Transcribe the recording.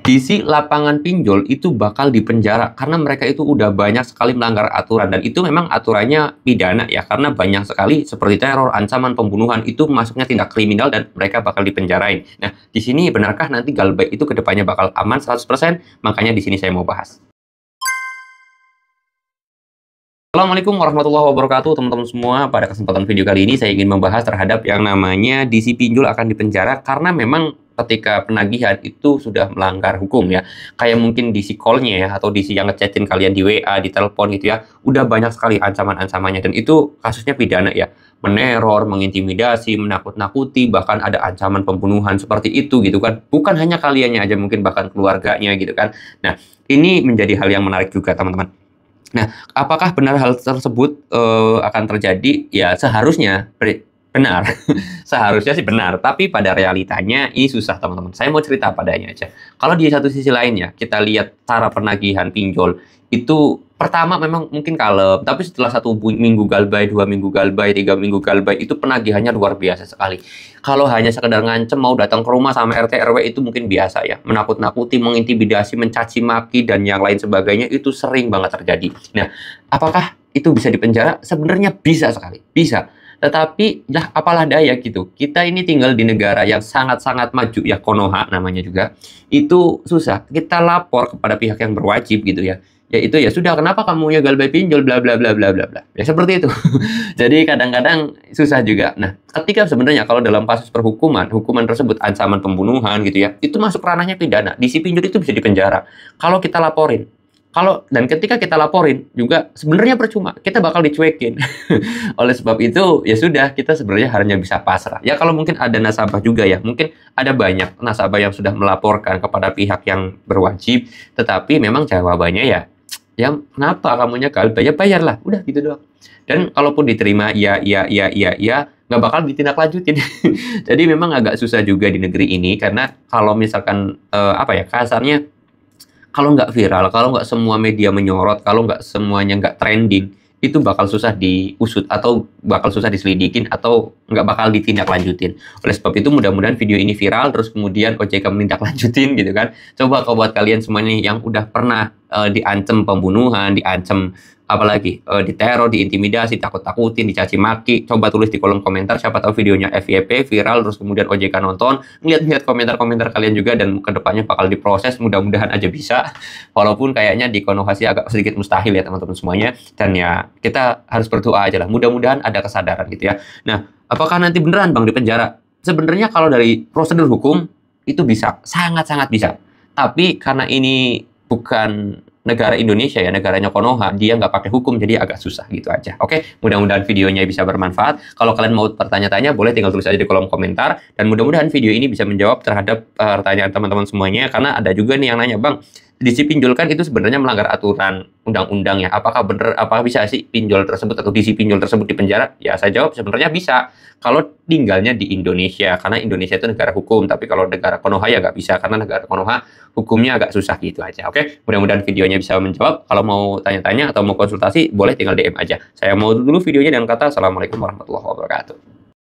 Isi lapangan pinjol itu bakal dipenjara karena mereka itu udah banyak sekali melanggar aturan, dan itu memang aturannya pidana ya, karena banyak sekali seperti teror, ancaman pembunuhan itu masuknya tindak kriminal dan mereka bakal dipenjarain. Nah, di sini benarkah nanti Galbay itu kedepannya bakal aman 100%? Makanya di sini saya mau bahas. Assalamualaikum warahmatullahi wabarakatuh, teman-teman semua. Pada kesempatan video kali ini saya ingin membahas terhadap yang namanya DC pinjol akan dipenjara karena memang ketika penagihan itu sudah melanggar hukum ya. Kayak mungkin DC call-nya ya, atau DC yang ngechatin kalian di WA, di telepon gitu ya. Udah banyak sekali ancaman-ancamannya, dan itu kasusnya pidana ya. Meneror, mengintimidasi, menakut-nakuti, bahkan ada ancaman pembunuhan seperti itu gitu kan. Bukan hanya kaliannya aja, mungkin bahkan keluarganya gitu kan. Nah, ini menjadi hal yang menarik juga, teman-teman. Nah, apakah benar hal tersebut akan terjadi? Ya, seharusnya benar. Seharusnya sih benar, tapi pada realitanya ini susah, teman-teman. Saya mau cerita padanya aja. Kalau di satu sisi lainnya, kita lihat cara penagihan pinjol, itu pertama memang mungkin kalem, tapi setelah 1 minggu Galbay, 2 minggu Galbay, 3 minggu Galbay, itu penagihannya luar biasa sekali. Kalau hanya sekedar ngancem mau datang ke rumah sama RT RW itu mungkin biasa ya. Menakut-nakuti, mengintimidasi, mencaci maki, dan yang lain sebagainya itu sering banget terjadi. Nah, apakah itu bisa dipenjara? Sebenarnya bisa sekali, bisa. Tetapi ya apalah daya gitu. Kita ini tinggal di negara yang sangat-sangat maju ya, Konoha namanya juga. Itu susah. Kita lapor kepada pihak yang berwajib gitu ya. Ya itu ya sudah, kenapa kamu ya Galbay pinjol bla bla bla bla bla bla. Ya seperti itu. Jadi kadang-kadang susah juga. Nah, ketika sebenarnya kalau dalam kasus perhukuman, hukuman tersebut ancaman pembunuhan gitu ya, itu masuk ranahnya pidana. DC pinjol itu bisa dipenjara kalau kita laporin. Dan ketika kita laporin juga sebenarnya percuma, kita bakal dicuekin. Oleh sebab itu ya sudah, kita sebenarnya hanya bisa pasrah. Ya kalau mungkin ada nasabah juga ya, mungkin ada banyak nasabah yang sudah melaporkan kepada pihak yang berwajib, tetapi memang jawabannya ya kenapa kamunya Galbay? Ya bayarlah, udah gitu doang. Dan kalaupun diterima ya nggak bakal ditindaklanjutin. Jadi memang agak susah juga di negeri ini, karena kalau misalkan kasarnya, kalau nggak viral, kalau nggak semua media menyorot, kalau nggak semuanya nggak trending, itu bakal susah diusut, atau bakal susah diselidikin, atau nggak bakal ditindaklanjutin. Oleh sebab itu mudah-mudahan video ini viral, terus kemudian OJK menindaklanjutin gitu kan. Coba kalau buat kalian semua nih yang udah pernah diancam pembunuhan, diancam apalagi diteror, diintimidasi, takut-takutin, dicaci maki, coba tulis di kolom komentar. Siapa tahu videonya FYP viral, terus kemudian OJK nonton, lihat komentar-komentar kalian juga, dan kedepannya bakal diproses. Mudah-mudahan aja bisa, walaupun kayaknya di Konoha agak sedikit mustahil ya teman-teman semuanya. Dan ya kita harus berdoa aja lah, mudah-mudahan ada kesadaran gitu ya. Nah, apakah nanti beneran Bang dipenjara? Sebenarnya kalau dari prosedur hukum itu bisa, sangat-sangat bisa. Tapi karena ini bukan negara Indonesia ya, negaranya Konoha, dia nggak pakai hukum, jadi agak susah gitu aja. Oke, mudah-mudahan videonya bisa bermanfaat. Kalau kalian mau bertanya-tanya, boleh tinggal tulis aja di kolom komentar, dan mudah-mudahan video ini bisa menjawab terhadap pertanyaan teman-teman semuanya, karena ada juga nih yang nanya, Bang, DC pinjol kan itu sebenarnya melanggar aturan undang-undang ya. Apakah benar, apakah bisa sih pinjol tersebut atau DC pinjol tersebut dipenjara? Ya, saya jawab sebenarnya bisa. Kalau tinggalnya di Indonesia, karena Indonesia itu negara hukum. Tapi kalau negara Konoha ya nggak bisa, karena negara Konoha hukumnya agak susah gitu aja. Oke, mudah-mudahan videonya bisa menjawab. Kalau mau tanya-tanya atau mau konsultasi, boleh tinggal DM aja. Saya mau dulu videonya dengan kata Assalamualaikum warahmatullahi wabarakatuh.